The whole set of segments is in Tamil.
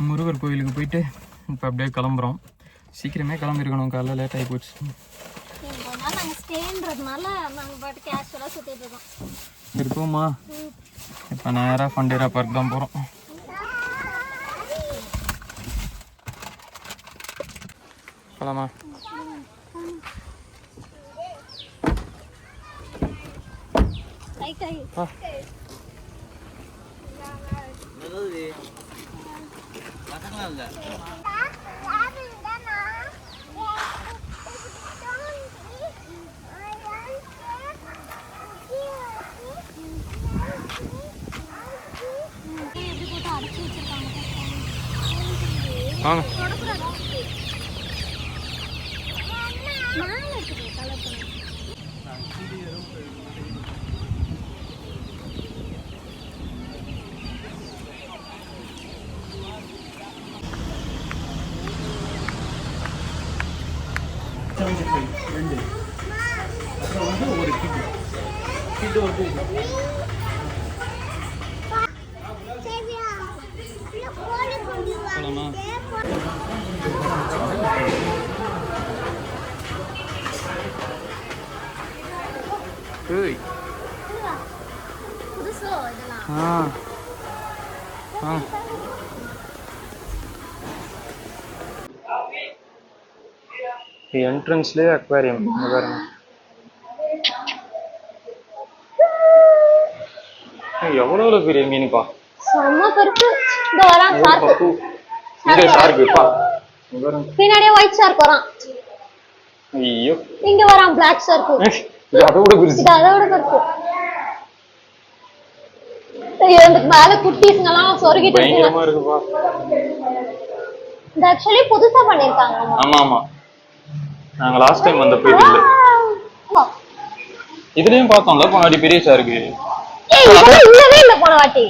முருகர் கோயிலுக்கு போயிட்டு இப்போ அப்படியே கிளம்புறோம். சீக்கிரமே கிளம்பிருக்கணும், காலைல லேட் ஆகி போச்சு. இருப்போம்மா. இப்போ நேராக ஃபண்டேரா பார்க் தான் போகிறோம். போலாமா? வாங்க. ஒரு கிட்டு வந்து என்ட்ரன்ஸ்லயே அக்வாரியம் பாருங்க. எவ்வளவு பெரிய மீனுப்பா. செம்ம பெருசு. இந்த வரான் ஷார்க். இங்க ஷார்க் பா. பின்னாடியே ஒயிட் ஷார்க் வரான். ஐயோ. இங்க வரான் பிளாக் ஷார்க். இது அதோட பெருசு. இது அதோட பெருசு. இந்த மேல குட்டீஸ்ங்கலாம் சொருகிட்டு இருக்கு. பயங்கரமா இருக்குப்பா. இது एक्चुअली புதுசா பண்ணிருக்காங்க. ஆமா ஆமா. நாங்க லாஸ்ட் டைம் வந்த போயிட்டு இல்ல. இதுலயும் பார்த்தோம்ல போனாடி பெரிய ஷார்க். ஏய் இது இல்லவே இல்ல போன வாட்டி.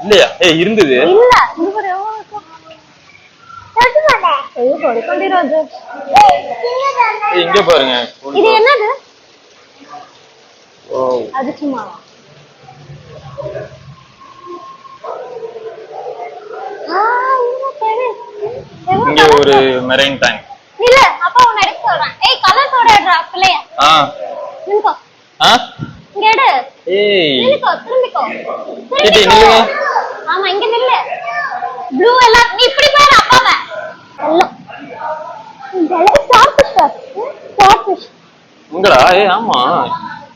இல்லையா? ஏய் இருந்தது. இல்ல. இது பாரு எவ்வளவு இருக்கு. தட்டு மாட்டே. ஏய் போடு கொண்டிரோது. ஏய் இங்க பாருங்க. இது என்னது? ஓ. அது சும்மாவா? இங்க ஒரு மெரைன் டேங்க். இல்ல அப்பா உன்னை எடுக்க சொல்றேன். ஏய் கலர்ஸோட எடுறா பிள்ளைய. நில்லுக்கோ. இங்க எடு. ஏய் நில்லுக்கோ திரும்பிக்கோ. கிட்டி நில்லு. ஆமா இங்க நில்லு. ப்ளூ எல்லாம் நீ இப்படி பாரு அப்பாவை. எல்லாம். இதெல்லாம் ஸ்டார் ஃபிஷ். Star fish. இங்கடா? ஏய் ஆமா.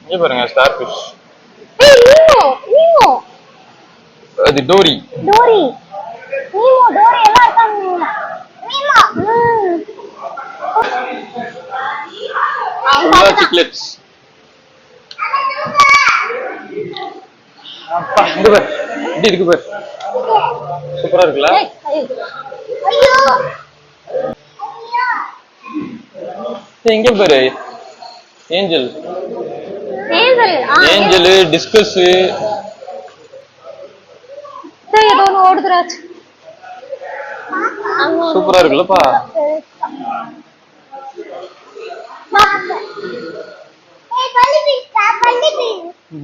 இங்க பாருங்க ஸ்டார் ஃபிஷ். ஏய் நீமோ. அது டோரி. டோரி எல்லாம் இருக்காங்க. நீமோ. சிக்லெட்ஸ். அப்பா இங்க பாரு. இப்படி இருக்கு பாரு. சூப்பரா இருக்குல? ஐயோ. இங்க பாரு. Angel discuss. சரி ஏதோ ஒன்று ஓடுதுராச்சு. சூப்பரா இருக்குல்லப்பா.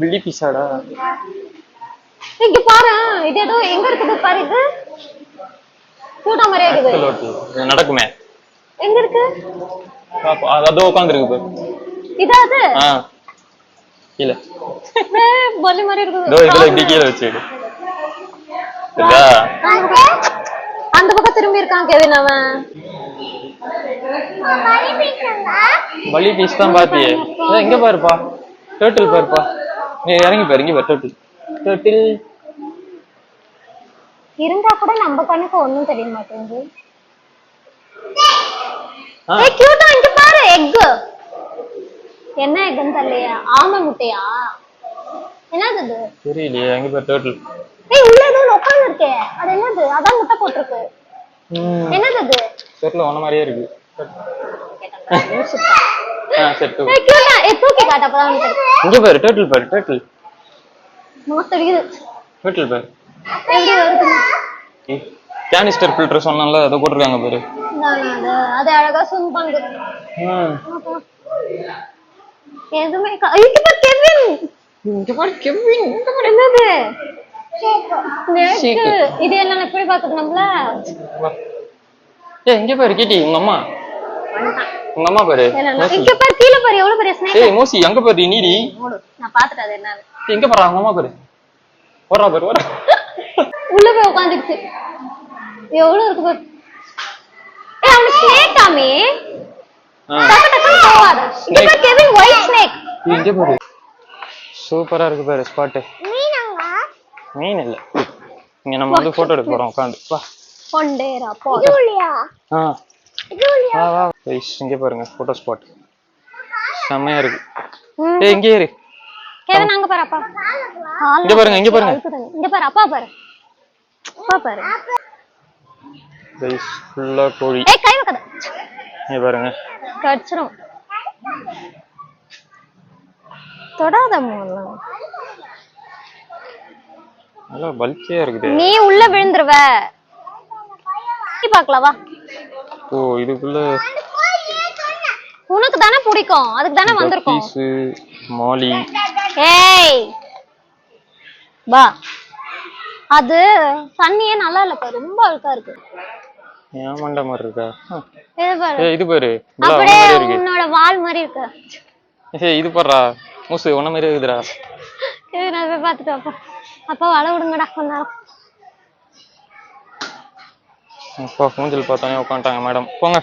பில்லி பீஸாடா? இங்க பாரு. இது ஏதோ எங்க இருக்குது பாரு. இது கூட்ட மாதிரியே இருக்குது. நடக்குமே. எங்க இருக்கு? அதோ உட்கார்ந்திருக்கு பாரு. இதாது? கீழ. பல்லி மாதிரி இருக்குது. இதோ இதுல இப்படி கீழ வச்சிடு. இதா. அந்த பக்கம் திரும்பி இருக்கான் கெவின் அவன். பல்லி பீஸ் தான் பாத்தியே. இங்க பாருப்பா. டர்ட்டில் பாருப்பா. நீ இறங்கி பாரு. இங்க பாரு டர்ட்டில். இருந்தா கூட நம்ம கண்ணுக்கு ஒண்ணும் தெரிய மாட்டேங்குது. ஏய் கியூட்டா இங்க பாரு எக். என்ன எக்னு தெரியலையா? ஆமை முட்டையா? என்னது இது? தெரியலையே. அங்க பாரு டர்ட்டில். ஏய் உள்ள ஏதோ உட்கார்ந்து இருக்கே. அது என்னது? அதான் முட்டை போட்டுருக்கு. என்னது இது? தெரியல ஒண்ணு மாதிரியே இருக்கு. செட். ஏய் கியூட்டா தூக்கி காட்டு அப்பதான் தெரியும். இங்க பாரு டர்ட்டில் பாரு டர்ட்டில். மொத்தடிக்குது. டர்ட்டில் பாரு. எப்படி வருது? கேனிஸ்டர் ஃபில்டர் சொன்னால அத போட்டுருக்காங்க பாரு. அது அழகா ஸ்விம் பண்ணுது. எதுமே இங்க பாரு கெவின். என்னது? Snake. இது என்ன எப்படி பாக்குறது நம்மள? ஏய் இங்க பாரு கிட்டி உங்க அம்மா. உங்க அம்மா பாரு. இங்க பாரு கீழ பாரு எவ்வளவு பெரிய ஸ்னேக். ஏய் மோசி அங்க பாரு நீடி. நான் பாத்துட்டேன் அது என்னன்னு. எங்க பாரு உங்க அம்மா பாரு. ஓடுறா பாரு ஓடுறா. உள்ள போய் உட்கார்ந்துச்சு. எவ்வளவு இருக்கு பாரு. ஏய் அவன் ஸ்னேக் ஆமே. டக்கு டக்கு போவாத. இங்க பாரு கெவின் ஒயிட் ஸ்னேக். இங்க பாரு. சூப்பரா இருக்கு பாரு ஸ்பாட். மீனங்க? மீன் இல்ல. இங்க நம்ம வந்து போட்டோ எடுக்க போறோம் உட்கார்ந்து. வா. கொண்டேரா போ. ஜூலியா. ஜூலியா. வா வா. கைஸ் இங்க பாருங்க போட்டோ ஸ்பாட். செமையா இருக்கு. ஏய் இங்க இரு. கெவின் அங்க பாரு அப்பா. இங்க பாருங்க இங்க பாருங்க. இங்க பாரு அப்பா பாரு. அப்பா பாரு. கைஸ் ஃபுல்லா கோழி. ஏய் கை வைக்காத. இங்க பாருங்க. கட்சரும். தொடாத மூல. நல்லா பல்கியா இருக்குது. நீ உள்ள விழுந்துருவ. நீ பார்க்கலாம் வா. ஓ இதுக்குள்ள உனக்கு தானே பிடிக்கும் அதுக்கு தானே வந்திருக்கோம். பீஸ் மாலி. ஏய் வா. அது தண்ணியே நல்லா இல்ல பாரு ரொம்ப அழுக்கா இருக்கு. ஏன் மண்ட மாதிரி இருக்கா? இது பாரு. ஏய் இது பாரு. அப்படியே உன்னோட வால் மாதிரி இருக்கு. ஏய் இது பாருடா. மூசு உன்ன மாதிரி இருக்குதுடா. ஏய் நான் போய் பார்த்துட்டு அப்பா. அப்பா வள விடுங்கடா கொஞ்ச நேரம். அப்பா மூஞ்சில் பார்த்தானே உட்காந்துட்டாங்க மேடம். போங்க.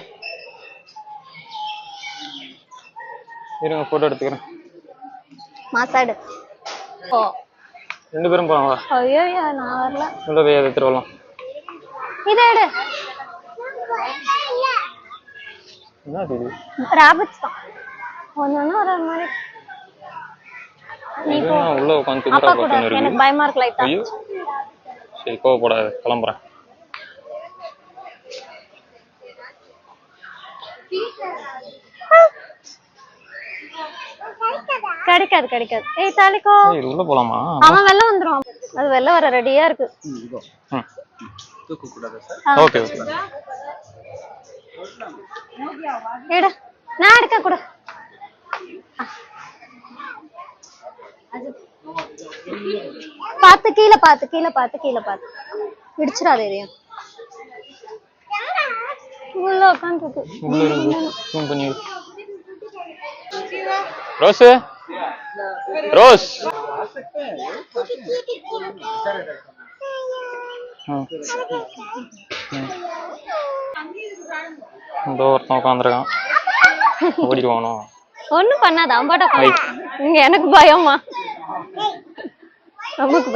இருங்க போட்டோ எடுத்துக்கிறேன். மாசாடு. ஓ. ரெண்டு பேரும் போவாங்க. ஐயோ நான் வரல. உள்ள போய் அதை எடுத்துட்டு இதை எடு. என்ன இது? ராபிட்ஸ் தான். ஒண்ணு வர மாதிரி. நீ போ. உள்ள உட்கார்ந்து அப்பா திமிரா கூட பார்த்துன்னு எனக்கு பயமா இருக்கு லைட்டா. ஐயோ. சரி கோவப்படாத கிளம்புறேன். கிடைக்காது கிடைக்காது. ஏய் தாலிக்கோ. ஏய் உள்ள போலாமா? அவன் வெளில வந்துரும். அது வெளில வர ரெடியா இருக்கு. தூக்கு கூடாதா சார்? Okay okay. எடு. நான் எடுக்க கூட. பாத்து கீழ பாத்து கீழ பாத்து கீழ பாத்து. இடிச்சிராத எதையும். உள்ள உட்கார்ந்துருக்கு. உள்ள இருக்கு. ஜூம் பண்ணி. ரோஸ் ரோஸ் இந்த ஒருத்தன் உட்காந்துருக்கான். ஓடிடுவானோ? ஒண்ணும் பண்ணாத அம்பாட்ட இங்க எனக்கு பயமா நமக்கு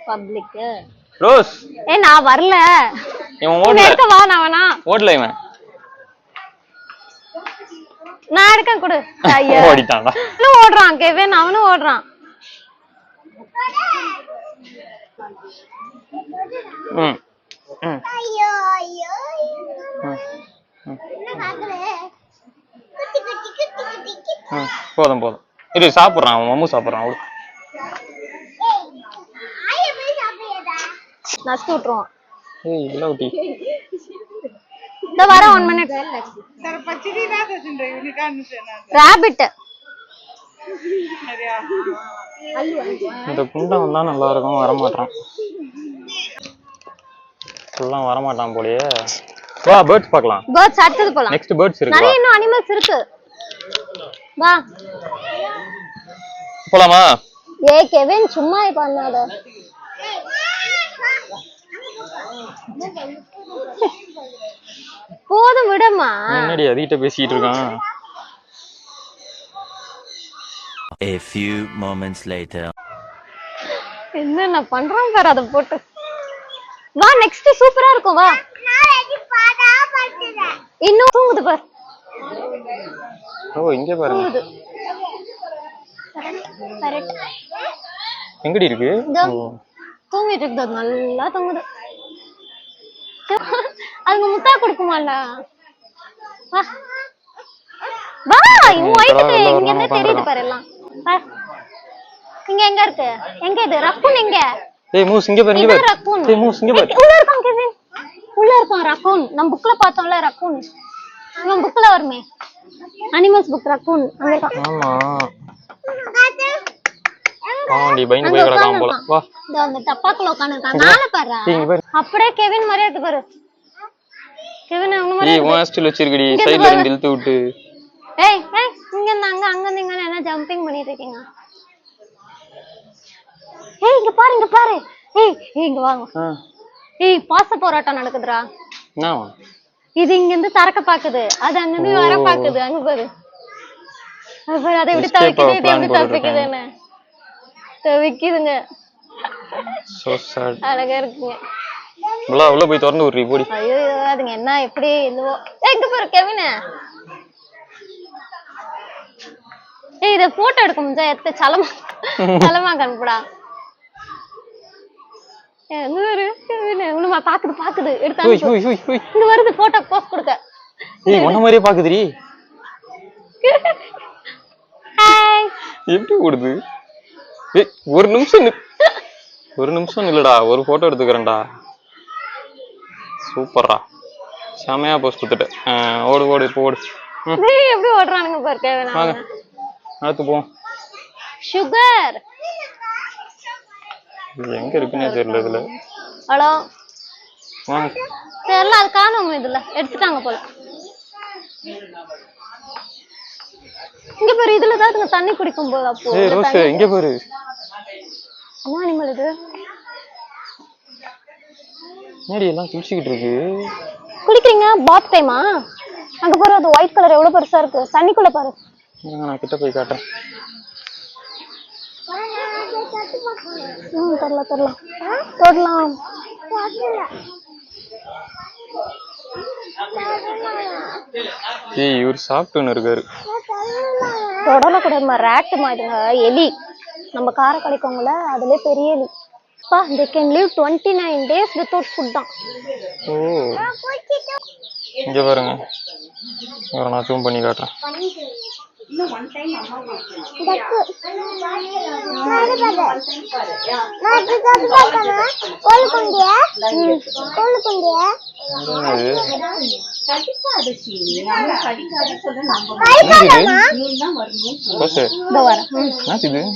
பப்ளிக் ரோஸ். ஏய் நான் வரல. இவன் ஓடல. எடுக்க வா நான் வேணா. ஓடல இவன். நான் எடுக்க கொடு. ஐயா ஓடிட்டான்டா. ஓடுறான் கெவின் அவனும் ஓடுறான். ம் ம் ஐயோ ஐயோ போதும் போதும். இது சாப்பிட்றான் அவன் மம்மு சாப்பிட்றான். அவரு நசுக்கி விட்டுருவான். ஏய் இல்ல ஊட்டி. இந்த வர 1 மினிட். ராபிட். இந்த குண்டம் வந்தா நல்லா இருக்கும். வரமாட்டான். எல்லாம் வரமாட்டான் போலயே. வா பேர்ட்ஸ் பார்க்கலாம். பேர்ட்ஸ் அடுத்து போலாம். நெக்ஸ்ட் பேர்ட்ஸ் இருக்கு. நிறைய இன்னும் அனிமல்ஸ் இருக்கு. வா போலாமா? ஏய் கெவின் சும்மா பண்ணாத. போதும் விடுமா. என்னடி அதிகிட்ட பேசிட்டு இருக்கான். A few moments later. என்ன பண்றான் பாரு அத போட்டு. வா நெக்ஸ்ட் சூப்பரா இருக்கும் வா. இன்னும் தூங்குது பாரு. ஓ இங்க பாருங்க. எங்கடி இருக்கு? தூங்கிட்டு இருக்குது நல்லா தூங்குது. அதுங்க முட்டை குடுக்குமால. வா வா இவன் வைத்துட்டு இங்க என்ன தெரியுது பாரு எல்லாம். இங்க எங்க இருக்கு? எங்க இது ரக்கூன் எங்க? ஏய் மூஸ் இங்க பாரு இங்க பாரு. ஏய் மூஸ் இங்க பாரு. உள்ள இருக்கான் கெவின். உள்ள இருக்கான் ரக்கூன். நம்ம புக்ல பார்த்தோம்ல ரக்கூன். நம்ம புக்ல வருமே. அனிமல்ஸ் புக் ரக்கூன் அங்க இருக்கான். ஆமா. ஆண்டி பயந்து போய் கிடக்காம போல. வா இந்த அந்த டப்பாக்குள்ள உட்கார்ந்திருக்கான். மேல பாரு. இங்க பாரு. அப்படியே கெவின் மாதிரியே இருக்கு பாரு. கெவின் அவங்க மாதிரியே. ஏய் வாஸ்டில் வச்சிருக்கடி சைடுல இருந்து இழுத்து விட்டு. ஏய் ஏய் இங்க இருந்து அங்க அங்க இருந்து இங்க என்ன ஜம்பிங் பண்ணிட்டு இருக்கீங்க? ஏய் இங்க பாரு இங்க பாரு. ஏய் இங்க வாங்க. ஏய் பாச போராட்டம் நடக்குதுடா. என்ன? இது இங்க இருந்து தரக்க பாக்குது. அது அங்க இருந்து வர பாக்குது. அங்க பாரு. அங்க பாரு அதை எப்படி தவிக்குது இது எப்படி தப்பிக்குதுன்னு. தவிக்குதுங்க. So chat. அழகா இருக்குங்க. உள்ள போய் திறந்து விடுறீ போடி. ஐயோ அதுங்க என்ன எப்படி என்னவோ. எங்க பாரு கெவின். ஏய் இத போட்டோ எடுக்க முடிஞ்சா எடுத்து சலமா கண்படா. எங்க பாரு கெவின் உன்னை பாக்குது எடுத்து இங்க வருது போட்டோ போஸ்ட் கொடுக்க. ஏய் உன்ன மாதிரியே பாக்குதுடி. ஹாய். எப்படி ஓடுது? ஏய் ஒரு நிமிஷம் இல்லடா ஒரு போட்டோ எடுத்துக்கறேன்டா. சூப்பர்ரா. செமையா போஸ்ட் கொடுத்துட்டேன். ஓடு இப்போ ஓடு. டேய் எப்படி ஓடுறானுங்க பாரு கெவின். வாங்க. அடுத்து போ. சுகர். எங்க இருக்குன்னே தெரியல இதுல. ஹலோ. வாங்க. தெரியல அது காணோம் இதுல. எடுத்துட்டாங்க போல. இங்க பாரு இதுல தான் தண்ணி குடிக்கும் போது அப்போ. ஏய் ரோஸ் இங்க பாரு. என்ன அனிமல் இது? என்னடி எல்லாம் குளிச்சிட்டு இருக்கு. குளிக்கிறீங்க பாத் டைமா? அங்க பாரு அது ஒயிட் கலர் எவ்வளவு பெருசா இருக்கு. தண்ணிக்குள்ள பாரு. நான் கிட்ட போய் காட்டுறேன். தொடலாம். ஏய் இவர் சாப்பிட்டுன்னு இருக்காரு. தொடல கூடாதுமா ரேட் மாதிரிங்க எலி. நம்ம கார கடைக்கவங்கள அதுல பெரிய எலி. பா they can live 29 days without food தான். ஓ இங்க பாருங்க. வேற நான் ஜூம் பண்ணி காட்டுறேன். இன்னும் ஒன் டைம் அம்மா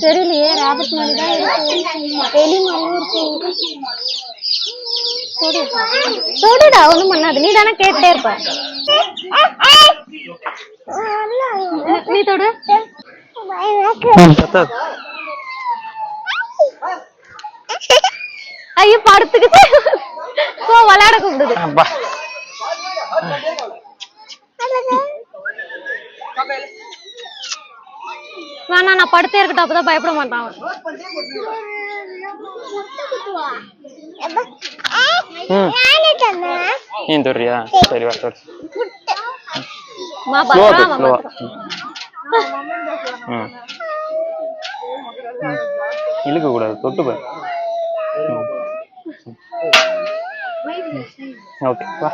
தெரியலையே ராபர்ட் மாதிரி தான் இருக்கு. எலி மாதிரியும் இருக்கு. தொடுடா ஒண்ணும் பண்ணாது. நீ தானே கேட்டே இருப்ப. நீ தொடு. ஐயோ படுத்துக்கிட்டு போ விளையாட கூப்பிடுது. வேணா நான் படுத்தே இருக்கட்டும் அப்பதான் பயப்பட மாட்டான். நீ தொடுறியா? சரி வா தொடு. இழுக்க கூடாது தொட்டு பாரு. ஓகே வா.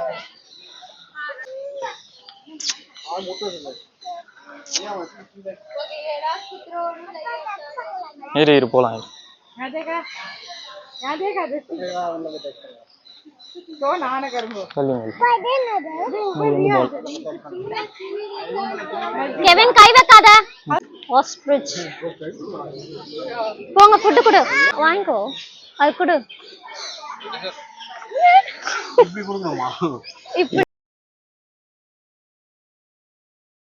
இரு போலாம். கெவின் கை வைக்காத. ஆஸ்ட்ரிச் போங்க ஃபுட் கொடு வாங்கிக்கோ. அது கொடு. இப்படி